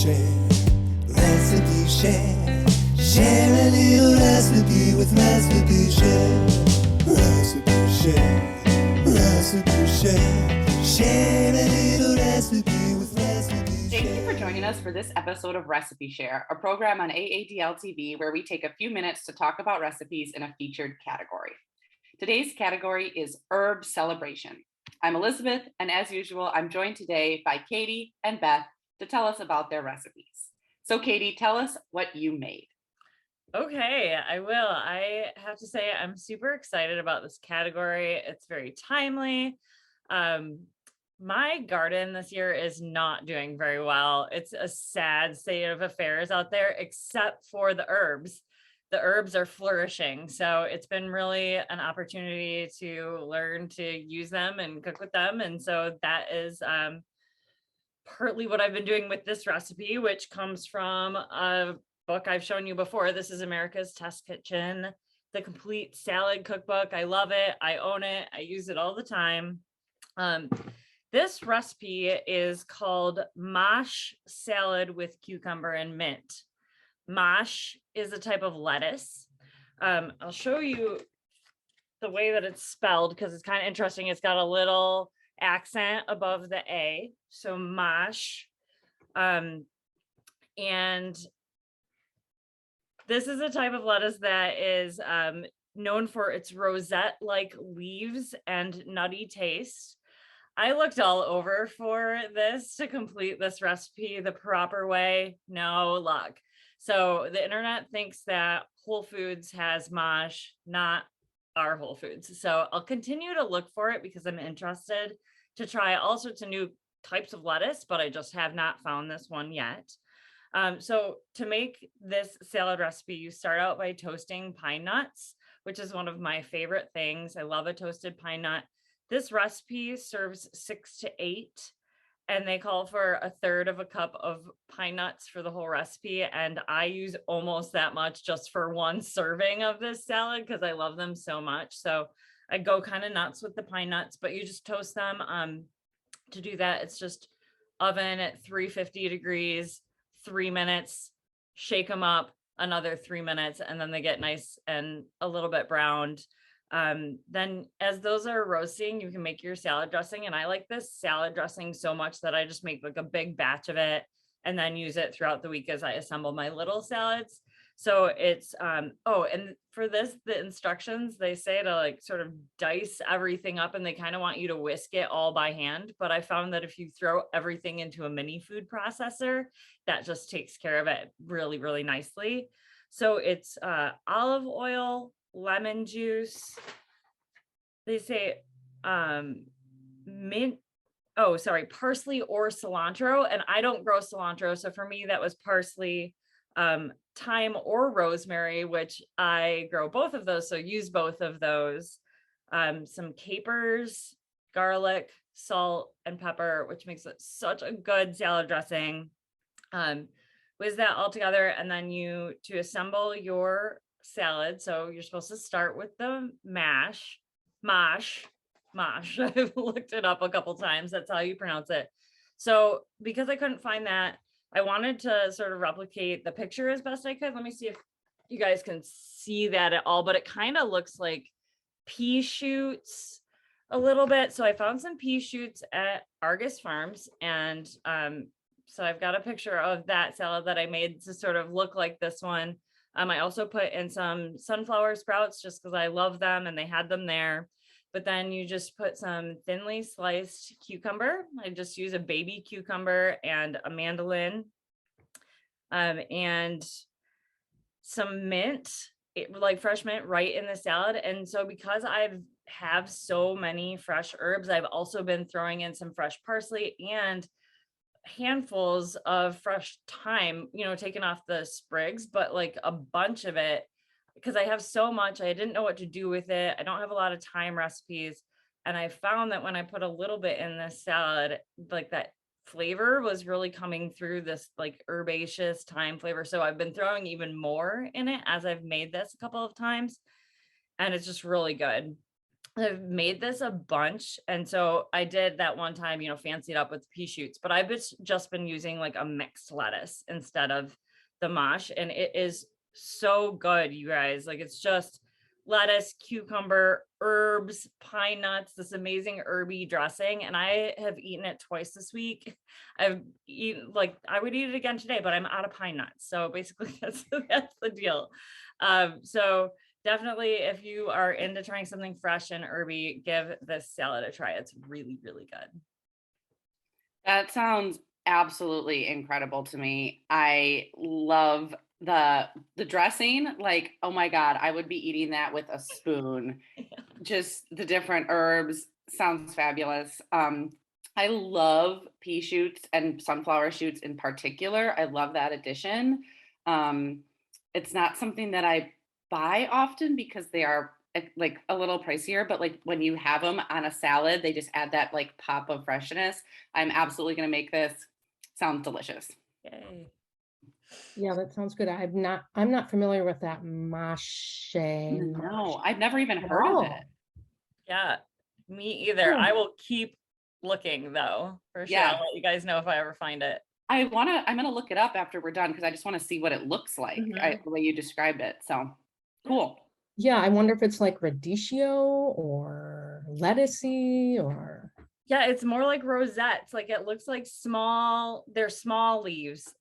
share, recipe share. Share a little recipe with Recipe Share. Recipe Share, Recipe Share. Share a little recipe with Recipe Share. Thank you for joining us for this episode of Recipe Share, a program on AADL TV where we take a few minutes to talk about recipes in a featured category. Today's category is Herb Celebration. I'm Elizabeth, and as usual, I'm joined today by Katie and Beth to tell us about their recipes. So Katie, tell us what you made. Okay, I will. I have to say I'm super excited about this category. It's very timely. My garden this year is not doing very well. It's a sad state of affairs out there, except for the herbs. The herbs are flourishing. So it's been really an opportunity to learn to use them and cook with them. And so that is partly what I've been doing with this recipe, which comes from a book I've shown you before. This is America's Test Kitchen, the complete salad cookbook. I love it. I own it. I use it all the time. This recipe is called Mosh salad with cucumber and mint. Mosh is a type of lettuce. I'll show you the way that it's spelled because it's kind of interesting. It's got a little accent above the A. So Mosh. And this is a type of lettuce that is known for its rosette-like leaves and nutty taste. I looked all over for this to complete this recipe the proper way. No luck. So the internet thinks that Whole Foods has Mosh, not our Whole Foods. So I'll continue to look for it because I'm interested to try all sorts of new types of lettuce, but I just have not found this one yet. So to make this salad recipe, you start out by toasting pine nuts, which is one of my favorite things. I love a toasted pine nut. This recipe serves 6 to 8, and they call for 1/3 of a cup of pine nuts for the whole recipe. And I use almost that much just for one serving of this salad because I love them so much. So I go kind of nuts with the pine nuts, but you just toast them. To do that, it's just oven at 350 degrees. 3 minutes, shake them up another 3 minutes, and then they get nice and a little bit browned. Then as those are roasting, you can make your salad dressing. And I like this salad dressing so much that I just make like a big batch of it and then use it throughout the week as I assemble my little salads. So it's, and for this, the instructions, they say to like sort of dice everything up and they kind of want you to whisk it all by hand. But I found that if you throw everything into a mini food processor, that just takes care of it really, really nicely. So it's olive oil, lemon juice. They say parsley or cilantro. And I don't grow cilantro. So for me, that was parsley, thyme or rosemary, which I grow both of those. So use both of those. Some capers, garlic, salt, and pepper, which makes it such a good salad dressing. Whiz that all together. And then to assemble your salad. So you're supposed to start with the mosh. I've looked it up a couple times. That's how you pronounce it. So because I couldn't find that, I wanted to sort of replicate the picture as best I could. Let me see if you guys can see that at all, but it kind of looks like pea shoots a little bit. So I found some pea shoots at Argus Farms. And so I've got a picture of that salad that I made to sort of look like this one. I also put in some sunflower sprouts just because I love them and they had them there. But then you just put some thinly sliced cucumber. I just use a baby cucumber and a mandolin, and some mint, like fresh mint, right in the salad. And so because I have so many fresh herbs, I've also been throwing in some fresh parsley and handfuls of fresh thyme, taken off the sprigs, but like a bunch of it. Because I have so much, I didn't know what to do with it. I don't have a lot of thyme recipes. And I found that when I put a little bit in this salad, like that flavor was really coming through, this like herbaceous thyme flavor. So I've been throwing even more in it as I've made this a couple of times. And it's just really good. I've made this a bunch. And so I did that one time, fancied up with pea shoots, but I've just been using like a mixed lettuce instead of the Mosh. And it is so good, you guys. Like it's just lettuce, cucumber, herbs, pine nuts, this amazing herby dressing. And I have eaten it twice this week. I've eaten I would eat it again today, but I'm out of pine nuts. So basically that's the deal. So definitely, if you are into trying something fresh and herby, give this salad a try. It's really, really good. That sounds absolutely incredible to me. I love the dressing. Like, oh my God, I would be eating that with a spoon. Just the different herbs sounds fabulous. I love pea shoots and sunflower shoots in particular. I love that addition. It's not something that I buy often because they are like a little pricier, but like when you have them on a salad, they just add that like pop of freshness. I'm absolutely going to make this. Sounds delicious. Yay. Yeah, that sounds good. I'm not familiar with that Mosh. No, I've never even heard of it. Yeah, me either. Hmm. I will keep looking though, for sure. Yeah. I'll let you guys know if I ever find it. I'm gonna look it up after we're done because I just want to see what it looks like. Mhm. The way you described it. So cool. Yeah, I wonder if it's like radicchio or lettucey or. Yeah, it's more like rosettes. Like it looks like they're small leaves.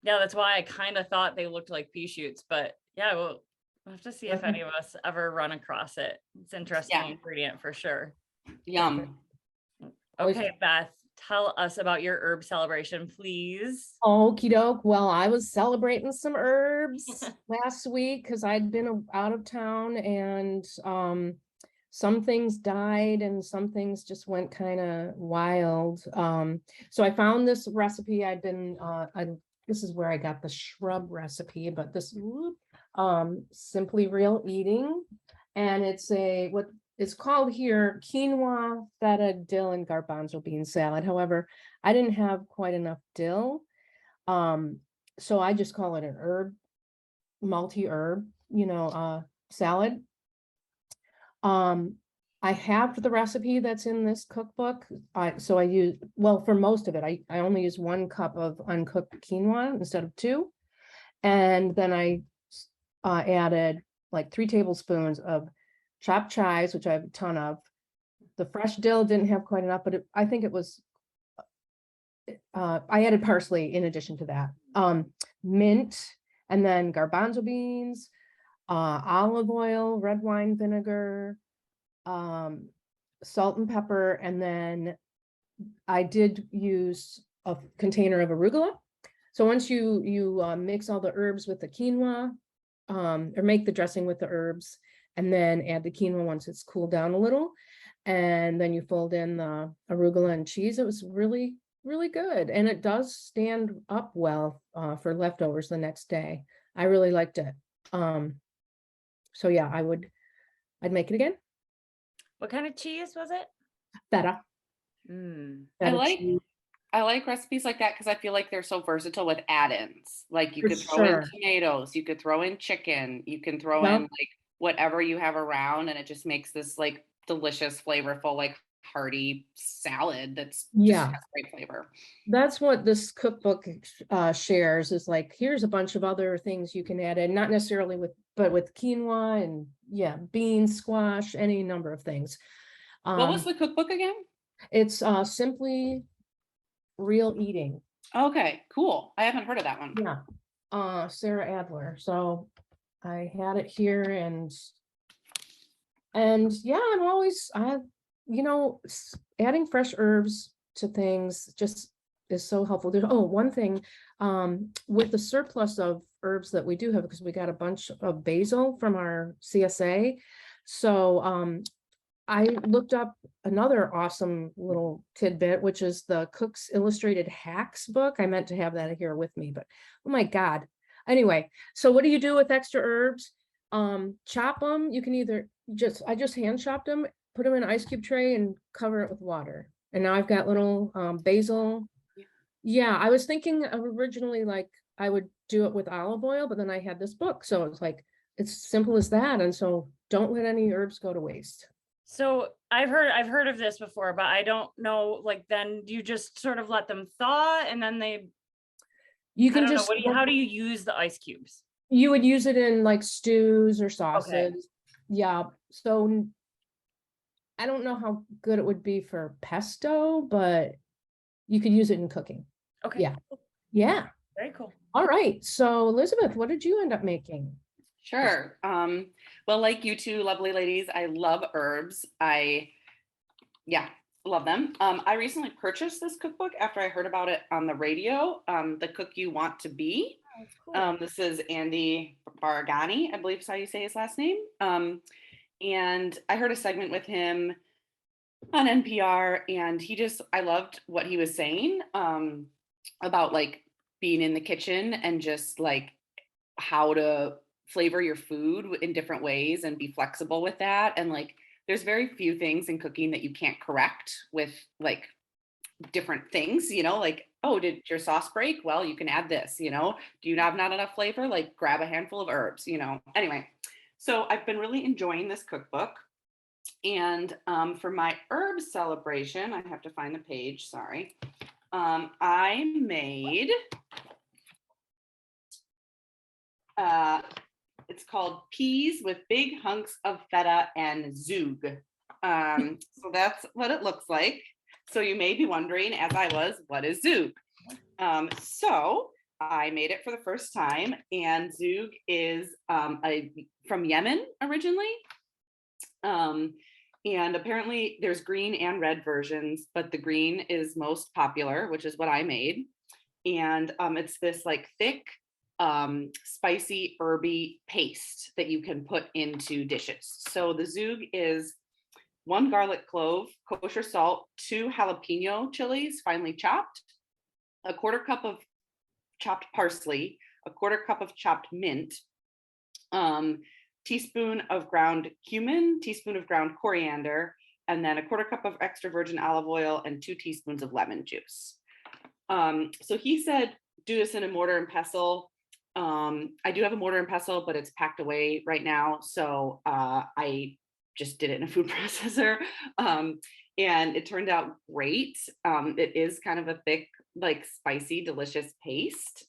Yeah, that's why I kind of thought they looked like pea shoots, but yeah, we'll have to see if any of us ever run across it. It's interesting ingredient for sure. Yum. Okay, Beth, tell us about your herb celebration, please. Okie doke. Well, I was celebrating some herbs last week because I'd been out of town and some things died and some things just went kind of wild. So I found this recipe. This is where I got the shrub recipe, but this Simply Real Eating. And it's what it's called here quinoa, feta, dill, and garbanzo bean salad. However, I didn't have quite enough dill. So I just call it an multi-herb, salad. I have the recipe that's in this cookbook. So I use, for most of it, I only use 1 cup of uncooked quinoa instead of 2. And then I added like 3 tablespoons of chopped chives, which I have a ton of. The fresh dill didn't have quite enough, but I think it was, I added parsley in addition to that. Mint, and then garbanzo beans, olive oil, red wine vinegar, salt and pepper, and then I did use a container of arugula. So once you mix all the herbs with the quinoa, or make the dressing with the herbs, and then add the quinoa once it's cooled down a little, and then you fold in the arugula and cheese. It was really, really good, and it does stand up well for leftovers the next day. I really liked it. So yeah, I'd make it again. What kind of cheese was it? Feta. I like recipes like that because I feel like they're so versatile with add-ins. Like you For could throw in sure. tomatoes, you could throw in chicken, you can throw in like whatever you have around, and it just makes this like delicious, flavorful, like hearty salad that's just has great flavor. That's what this cookbook shares, is like, here's a bunch of other things you can add in, not necessarily but with quinoa and beans, squash, any number of things. What was the cookbook again? It's Simply Real Eating. Okay, cool. I haven't heard of that one. Yeah. Sarah Adler. So I had it here, and yeah, adding fresh herbs to things just is so helpful. There's one thing with the surplus of herbs that we do have, because we got a bunch of basil from our CSA. So I looked up another awesome little tidbit, which is the Cook's Illustrated Hacks book. I meant to have that here with me, but oh my God. Anyway, so what do you do with extra herbs? Chop them. You can either I just hand chopped them, put them in an ice cube tray and cover it with water. And now I've got little basil. Yeah, I was thinking originally like I would do it with olive oil, but then I had this book. So it's like, it's simple as that. And so don't let any herbs go to waste. So I've heard of this before, but I don't know, like, then you just sort of let them thaw and then You I can don't know, just, how do you use the ice cubes? you would use it in like stews or sauces. Yeah, so I don't know how good it would be for pesto, but you could use it in cooking. Okay. Yeah. Yeah. Very cool. All right. So Elizabeth, what did you end up making? Sure. Well, like you two lovely ladies, I love herbs. Yeah, love them. I recently purchased this cookbook after I heard about it on the radio, The Cook You Want to Be. Oh, cool. This is Andy Baragani, I believe is how you say his last name. And I heard a segment with him on NPR, and I loved what he was saying about like being in the kitchen and just like how to flavor your food in different ways and be flexible with that. And like, there's very few things in cooking that you can't correct with like different things, like, oh, did your sauce break? Well, you can add this, do you have not enough flavor? Like grab a handful of herbs, Anyway, so I've been really enjoying this cookbook. And for my herb celebration, I have to find the page, sorry. I made, it's called Peas with Big Hunks of Feta and Zug. So that's what it looks like. So you may be wondering, as I was, what is Zug? So I made it for the first time, and Zug is from Yemen originally. And apparently there's green and red versions, but the green is most popular, which is what I made. And it's this like thick, spicy, herby paste that you can put into dishes. So the Zug is 1 garlic clove, kosher salt, 2 jalapeno chilies, finely chopped, a 1/4 cup of chopped parsley, a 1/4 cup of chopped mint, teaspoon of ground cumin, teaspoon of ground coriander, and then a 1/4 cup of extra virgin olive oil and 2 teaspoons of lemon juice. So he said, do this in a mortar and pestle. I do have a mortar and pestle, but it's packed away right now. So I just did it in a food processor. And it turned out great. It is kind of a thick, like spicy, delicious paste.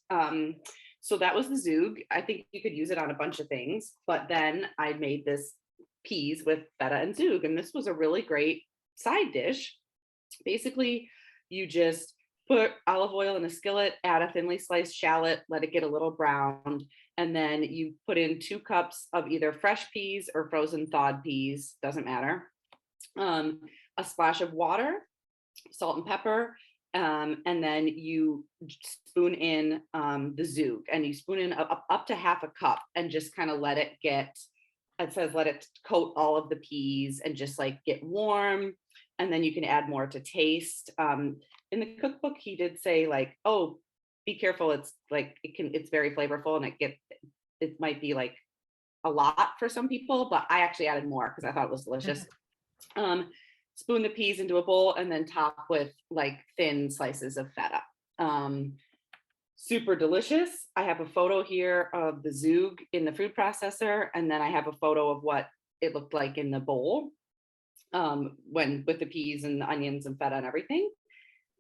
So that was the Zug. I think you could use it on a bunch of things, but then I made this peas with feta and Zug, and this was a really great side dish. Basically, you just put olive oil in a skillet, add a thinly sliced shallot, let it get a little browned, and then you put in 2 cups of either fresh peas or frozen thawed peas, doesn't matter. A splash of water, salt and pepper, and then you spoon in the Zug, and you spoon in up to 1/2 cup and just kind of let it get, it says let it coat all of the peas and just like get warm. And then you can add more to taste. In the cookbook, he did say like, oh, be careful. It's like, it's very flavorful, and it might be like a lot for some people, but I actually added more because I thought it was delicious. Spoon the peas into a bowl and then top with like thin slices of feta. Super delicious. I have a photo here of the Zug in the food processor, and then I have a photo of what it looked like in the bowl when with the peas and the onions and feta and everything.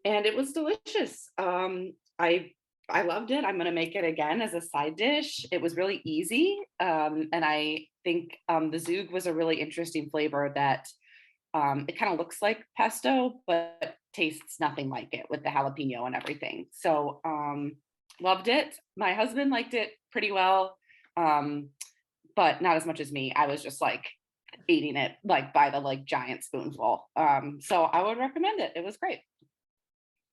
And it was delicious. I loved it. I'm going to make it again as a side dish. It was really easy. And I think the Zug was a really interesting flavor that it kind of looks like pesto, but tastes nothing like it with the jalapeno and everything. So loved it. My husband liked it pretty well, but not as much as me. I was just like eating it like by the like giant spoonful. So I would recommend it. It was great.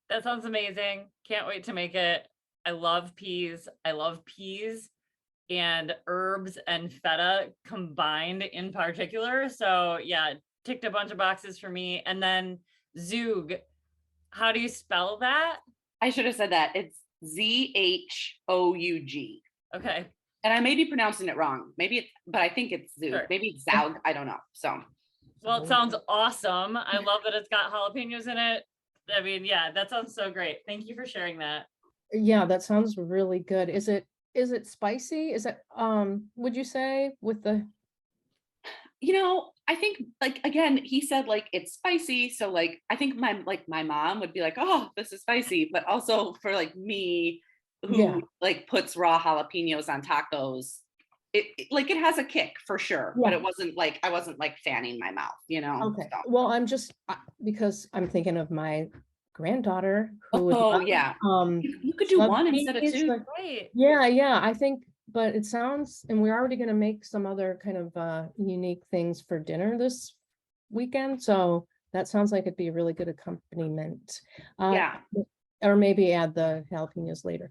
That sounds amazing. Can't wait to make it. I love peas. I love peas and herbs and feta combined in particular. So yeah, ticked a bunch of boxes for me. And then Zug, how do you spell that? I should have said that. It's Zhoug. Okay. And I may be pronouncing it wrong. But I think it's Zug. Sure. Maybe it's Zug. I don't know. So. Well, it sounds awesome. I love that it's got jalapenos in it. I mean, yeah, that sounds so great. Thank you for sharing that. Yeah, that sounds really good. Is it spicy? Is it would you say with the I think like, again, he said like it's spicy. So like, I think my mom would be like, oh, this is spicy. But also for like me, who Yeah. like puts raw jalapenos on tacos, like it has a kick for sure. But Yeah. it wasn't like, I wasn't like fanning my mouth, you know? Okay, So. well, I'm just, because I'm thinking of my granddaughter who would Oh love, yeah. um, You could do slug one instead of cheese, two. like- Right. yeah, I think, but it sounds, and we're already gonna make some other kind of unique things for dinner this weekend, so that sounds like it'd be a really good accompaniment. Yeah. Or maybe add the jalapenos later.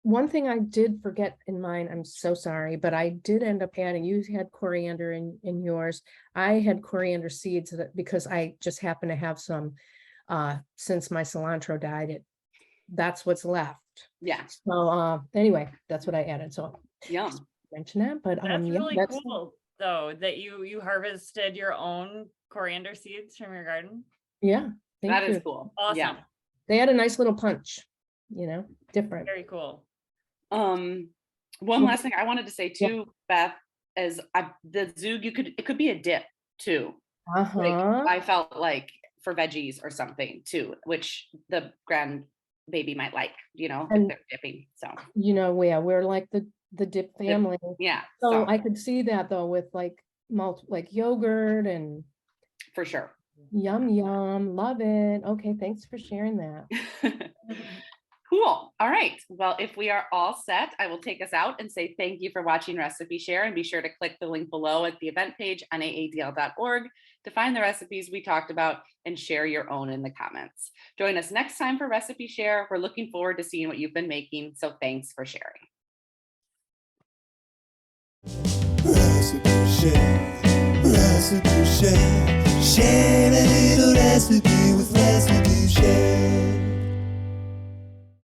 One thing I did forget in mine, I'm so sorry, but I did end up adding, you had coriander in yours. I had coriander seeds because I just happen to have some, since my cilantro died, that's what's left. Yeah. So, anyway, that's what I added. So Yum. mention that, but, That's yeah, really cool though, that you harvested your own coriander seeds from your garden. Yeah. Thank That you. is cool. Awesome. Yeah. They had a nice little punch, different. Very cool. One Well, last thing I wanted to say too, Beth, is the Zug, it could be a dip too. Like I felt like for veggies or something too, which the grandbaby might like, if And- they're dipping. So we're like the dip family. yeah. So I could see that though with like yogurt and for sure. yum, love it. Okay, thanks for sharing that. Cool. All right. Well, if we are all set, I will take us out and say thank you for watching Recipe Share, and be sure to click the link below at the event page on aadl.org to find the recipes we talked about and share your own in the comments. Join us next time for Recipe Share. We're looking forward to seeing what you've been making. So thanks for sharing. Recipe share, recipe share, share a little recipe with recipe share.